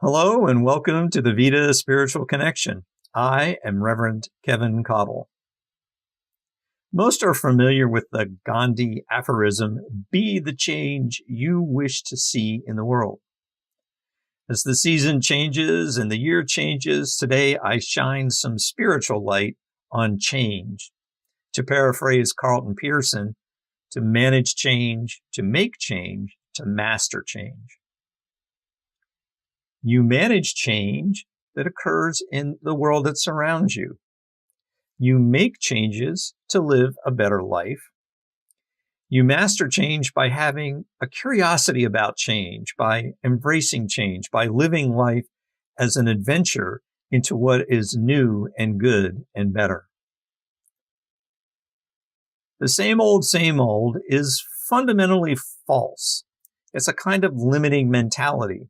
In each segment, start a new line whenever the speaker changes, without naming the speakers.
Hello and welcome to the Vida Spiritual Connection. I am Reverend Keven Kadel. Most are familiar with the Gandhi aphorism, be the change you wish to see in the world. As the season changes and the year changes, today I shine some spiritual light on change. To paraphrase Carlton Pearson, to manage change, to make change, to master change. You manage change that occurs in the world that surrounds you. You make changes to live a better life. You master change by having a curiosity about change, by embracing change, by living life as an adventure into what is new and good and better. The same old is fundamentally false. It's a kind of limiting mentality.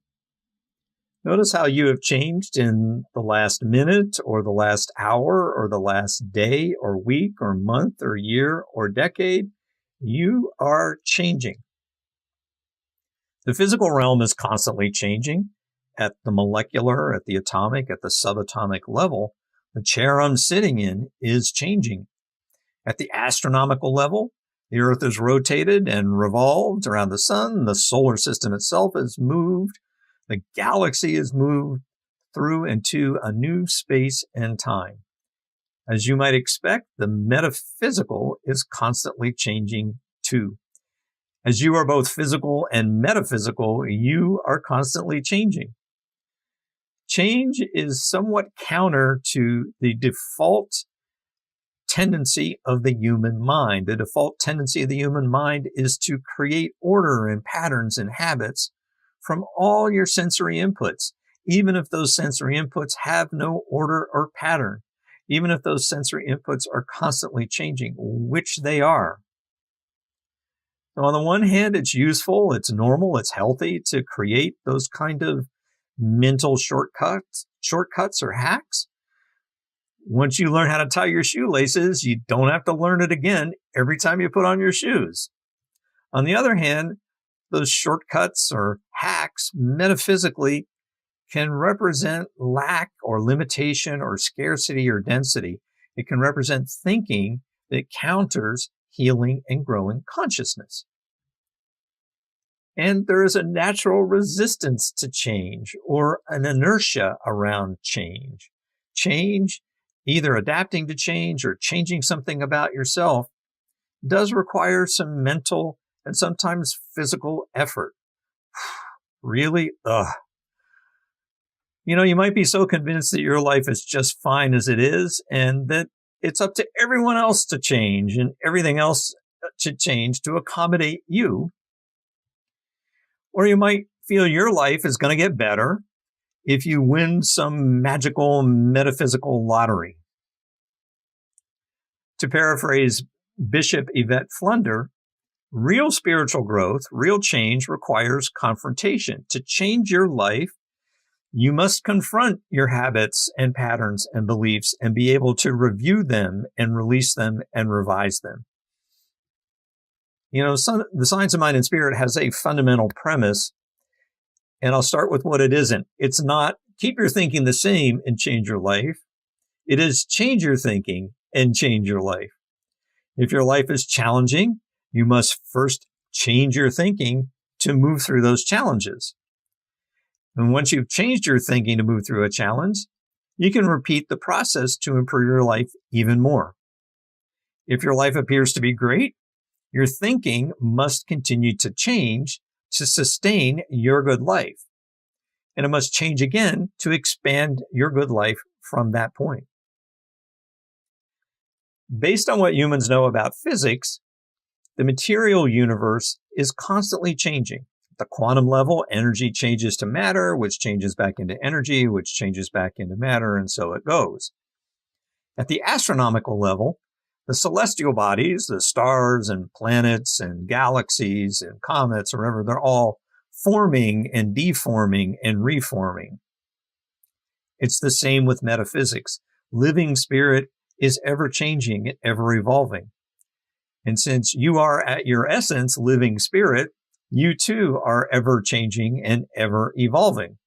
Notice how you have changed in the last minute or the last hour or the last day or week or month or year or decade. You are changing. The physical realm is constantly changing at the molecular, at the atomic, at the subatomic level. The chair I'm sitting in is changing. At the astronomical level, the Earth is rotated and revolved around the sun. The solar system itself is moved. The galaxy is moved through into a new space and time. As you might expect, the metaphysical is constantly changing too. As you are both physical and metaphysical, you are constantly changing. Change is somewhat counter to the default tendency of the human mind. The default tendency of the human mind is to create order and patterns and habits from all your sensory inputs, even if those sensory inputs have no order or pattern, even if those sensory inputs are constantly changing, which they are. So on the one hand, it's useful, it's normal, it's healthy to create those kind of mental shortcuts or hacks. Once you learn how to tie your shoelaces, you don't have to learn it again every time you put on your shoes. On the other hand, those shortcuts or hacks metaphysically can represent lack or limitation or scarcity or density. It can represent thinking that counters healing and growing consciousness. And there is a natural resistance to change or an inertia around change. Change, either adapting to change or changing something about yourself, does require some mental and sometimes physical effort. Really? You might be so convinced that your life is just fine as it is and that it's up to everyone else to change and everything else to change to accommodate you. Or you might feel your life is going to get better if you win some magical metaphysical lottery. To paraphrase Bishop Yvette Flunder, real spiritual growth, real change requires confrontation. To change your life, you must confront your habits and patterns and beliefs and be able to review them and release them and revise them. The Science of Mind and Spirit has a fundamental premise, and I'll start with what it isn't. It's not keep your thinking the same and change your life. It is change your thinking and change your life. If your life is challenging, you must first change your thinking to move through those challenges. And once you've changed your thinking to move through a challenge, you can repeat the process to improve your life even more. If your life appears to be great, your thinking must continue to change to sustain your good life. And it must change again to expand your good life from that point. Based on what humans know about physics, the material universe is constantly changing. At the quantum level, energy changes to matter, which changes back into energy, which changes back into matter, and so it goes. At the astronomical level, the celestial bodies, the stars and planets and galaxies and comets, or whatever, they're all forming and deforming and reforming. It's the same with metaphysics. Living spirit is ever changing and ever evolving. And since you are at your essence living spirit, you too are ever changing and ever evolving.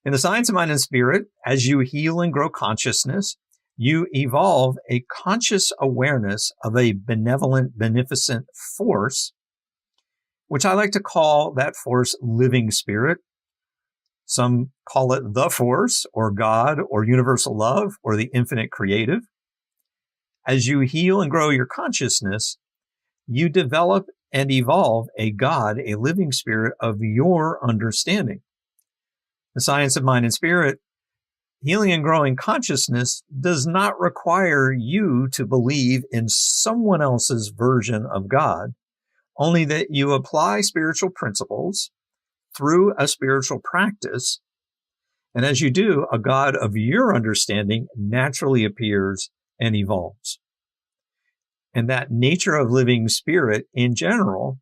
In the science of mind and spirit, as you heal and grow consciousness, you evolve a conscious awareness of a benevolent, beneficent force, which I like to call that force living spirit. Some call it the force, or God, or universal love, or the infinite creative. As you heal and grow your consciousness, you develop and evolve a God, a living spirit of your understanding. The science of mind and spirit, healing and growing consciousness does not require you to believe in someone else's version of God, only that you apply spiritual principles through a spiritual practice. And as you do, a God of your understanding naturally appears and evolves. And that nature of living spirit in general,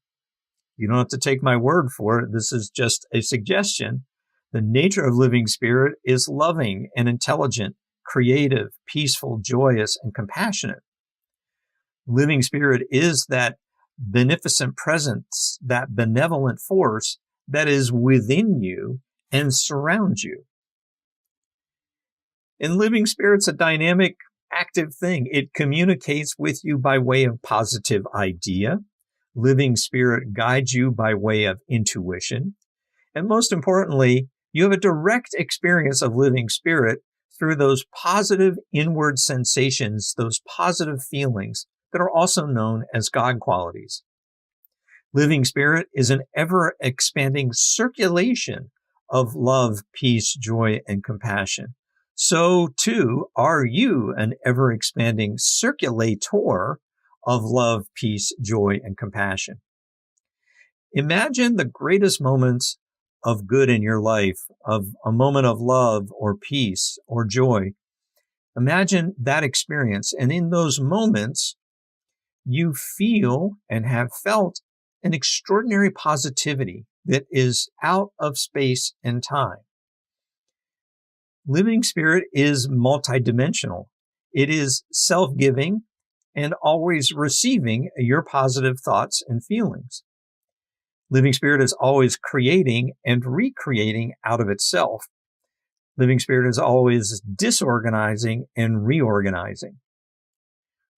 you don't have to take my word for it. This is just a suggestion. The nature of living spirit is loving and intelligent, creative, peaceful, joyous, and compassionate. Living spirit is that beneficent presence, that benevolent force that is within you and surrounds you. And living spirit's a dynamic, active thing. It communicates with you by way of positive idea. Living spirit guides you by way of intuition. And most importantly, you have a direct experience of living spirit through those positive inward sensations, those positive feelings that are also known as God qualities. Living spirit is an ever-expanding circulation of love, peace, joy, and compassion. So, too, are you an ever-expanding circulator of love, peace, joy, and compassion. Imagine the greatest moments of good in your life, of a moment of love or peace or joy. Imagine that experience. And in those moments, you feel and have felt an extraordinary positivity that is out of space and time. Living spirit is multidimensional. It is self-giving and always receiving your positive thoughts and feelings. Living spirit is always creating and recreating out of itself. Living spirit is always disorganizing and reorganizing.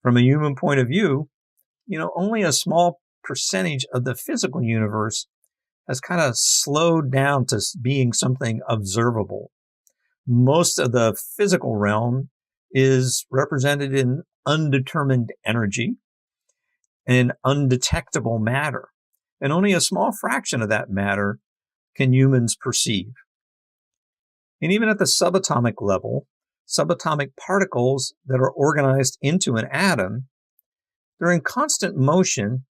From a human point of view, only a small percentage of the physical universe has kind of slowed down to being something observable. Most of the physical realm is represented in undetermined energy and undetectable matter. And only a small fraction of that matter can humans perceive. And even at the subatomic level, subatomic particles that are organized into an atom, they're in constant motion.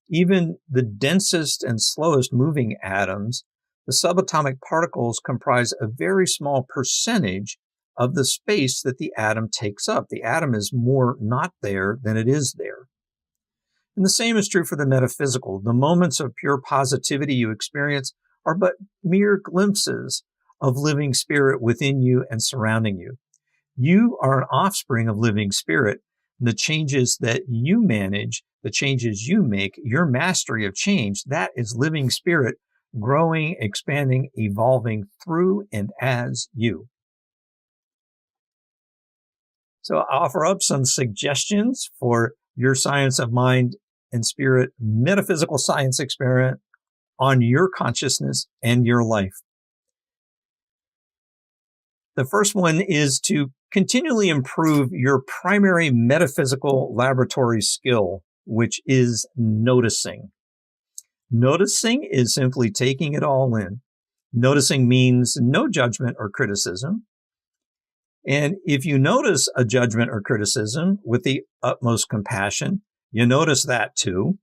Even the densest and slowest moving atoms, the subatomic particles comprise a very small percentage of the space that the atom takes up. The atom is more not there than it is there. And the same is true for the metaphysical. The moments of pure positivity you experience are but mere glimpses of living spirit within you and surrounding you. You are an offspring of living spirit. The changes that you manage, the changes you make, your mastery of change, that is living spirit growing, expanding, evolving through and as you. So I offer up some suggestions for your science of mind and spirit metaphysical science experiment on your consciousness and your life. The first one is to continually improve your primary metaphysical laboratory skill, which is noticing. Noticing is simply taking it all in. Noticing means no judgment or criticism. And if you notice a judgment or criticism with the utmost compassion, you notice that too.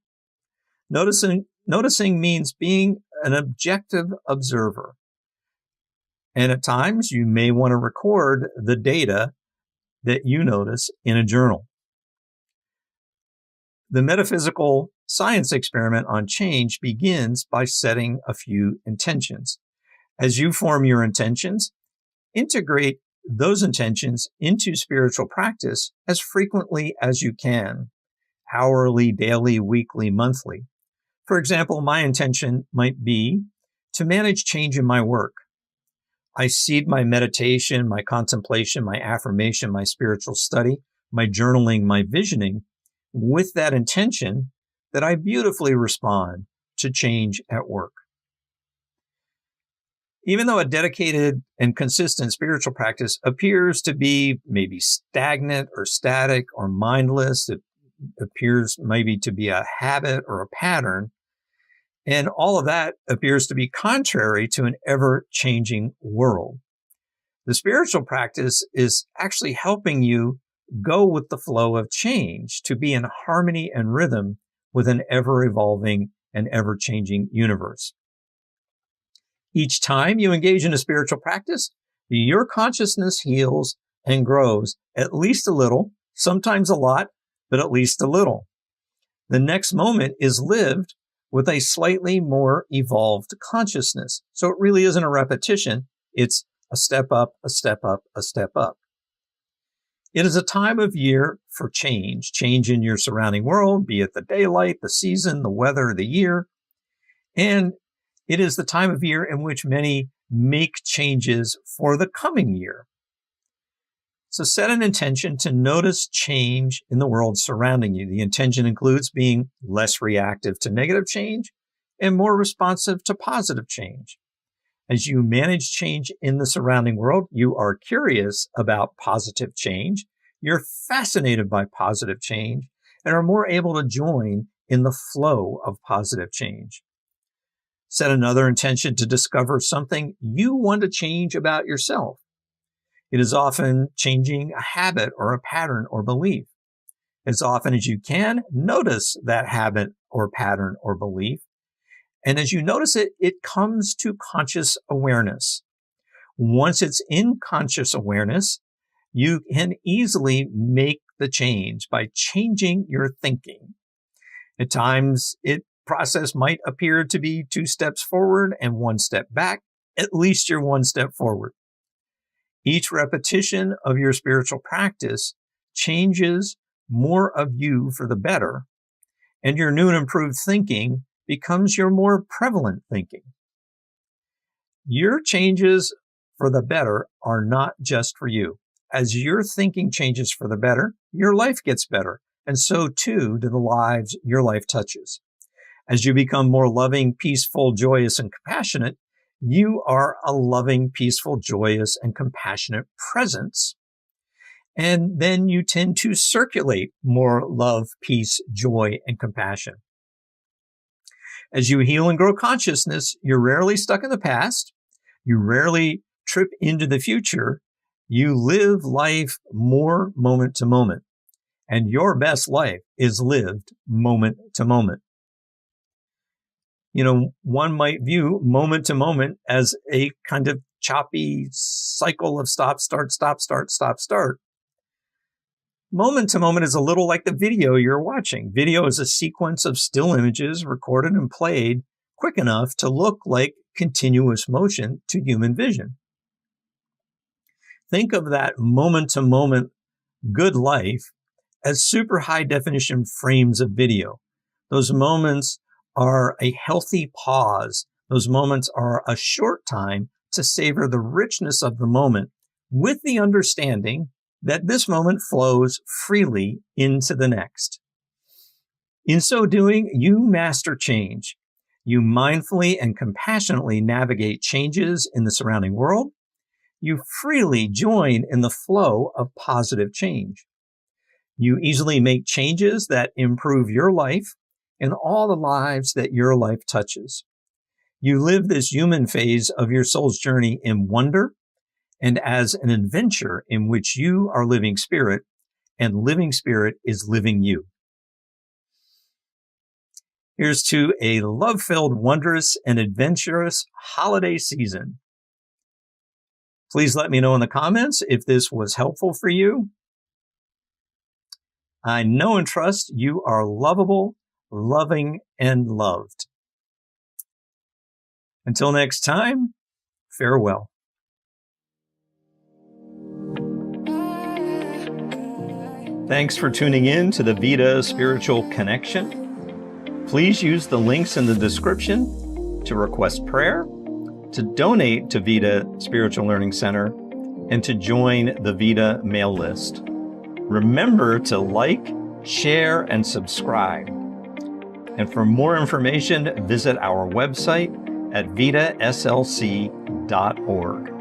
Noticing means being an objective observer. And at times you may want to record the data that you notice in a journal. The metaphysical science experiment on change begins by setting a few intentions. As you form your intentions, integrate those intentions into spiritual practice as frequently as you can, hourly, daily, weekly, monthly. For example, my intention might be to manage change in my work. I seed my meditation, my contemplation, my affirmation, my spiritual study, my journaling, my visioning with that intention that I beautifully respond to change at work. Even though a dedicated and consistent spiritual practice appears to be maybe stagnant or static or mindless, it appears maybe to be a habit or a pattern, and all of that appears to be contrary to an ever-changing world. The spiritual practice is actually helping you go with the flow of change, to be in harmony and rhythm with an ever-evolving and ever-changing universe. Each time you engage in a spiritual practice, your consciousness heals and grows at least a little, sometimes a lot, but at least a little. The next moment is lived with a slightly more evolved consciousness. So it really isn't a repetition. It's a step up, a step up, a step up. It is a time of year for change in your surrounding world, be it the daylight, the season, the weather, the year. And it is the time of year in which many make changes for the coming year. So set an intention to notice change in the world surrounding you. The intention includes being less reactive to negative change and more responsive to positive change. As you manage change in the surrounding world, you are curious about positive change. You're fascinated by positive change and are more able to join in the flow of positive change. Set another intention to discover something you want to change about yourself. It is often changing a habit or a pattern or belief. As often as you can, notice that habit or pattern or belief. And as you notice it, it comes to conscious awareness. Once it's in conscious awareness, you can easily make the change by changing your thinking. At times, process might appear to be 2 steps forward and 1 step back. At least you're 1 step forward. Each repetition of your spiritual practice changes more of you for the better, and your new and improved thinking becomes your more prevalent thinking. Your changes for the better are not just for you. As your thinking changes for the better, your life gets better, and so too do the lives your life touches. As you become more loving, peaceful, joyous, and compassionate, you are a loving, peaceful, joyous, and compassionate presence. And then you tend to circulate more love, peace, joy, and compassion. As you heal and grow consciousness, you're rarely stuck in the past. You rarely trip into the future. You live life more moment to moment. And your best life is lived moment to moment. One might view moment to moment as a kind of choppy cycle of stop, start, stop, start, stop, start. Moment to moment is a little like the video you're watching. Video is a sequence of still images recorded and played quick enough to look like continuous motion to human vision. Think of that moment to moment good life as super high definition frames of video. Those moments are a healthy pause. Those moments are a short time to savor the richness of the moment with the understanding that this moment flows freely into the next. In so doing, you master change. You mindfully and compassionately navigate changes in the surrounding world. You freely join in the flow of positive change. You easily make changes that improve your life and all the lives that your life touches. You live this human phase of your soul's journey in wonder and as an adventure in which you are living spirit, and living spirit is living you. Here's to a love-filled, wondrous, and adventurous holiday season. Please let me know in the comments if this was helpful for you. I know and trust you are lovable, loving, and loved. Until next time, farewell. Thanks for tuning in to the Vida Spiritual Connection. Please use the links in the description to request prayer, to donate to Vida Spiritual Learning Center and to join the Vida mail list. Remember to like, share, and subscribe. And for more information, visit our website at vidaslc.org.